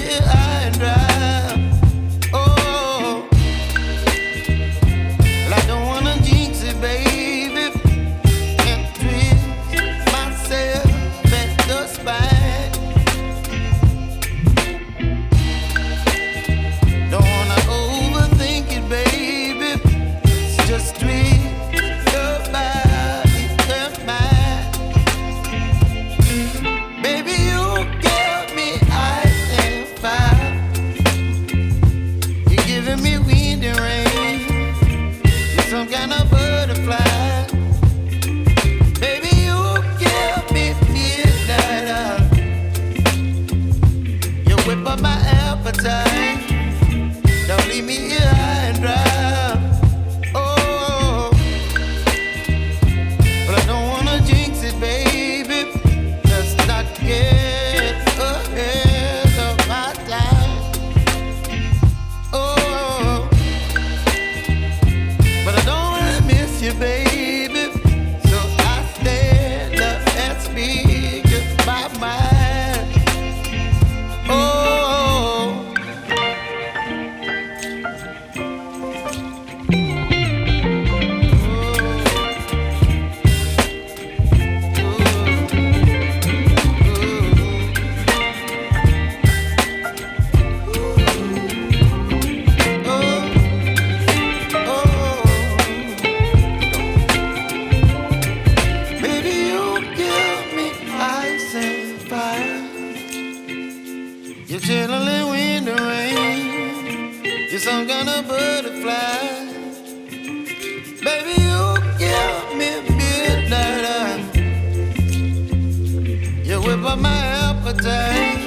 here high and dry. Oh, well, I don't wanna jinx it, baby, and twist myself at the spine. Don't wanna overthink it, baby. It's just twist your body and mine. Baby, you give me ice and fire. You're giving me wind and rain. You're some kind of butterfly. Baby, you give me midnight. You whip up my appetite. Don't leave me here high and dry. Oh, but I don't wanna jinx it, baby. Let's not get ahead of my time. Oh, but I don't wanna miss you, baby. So I stand up and speak my mind. Oh. Baby, you give me ice and fire. You're chilling wind and rain. You're some kind of butterfly. Baby, you give me midnight. You whip up my appetite.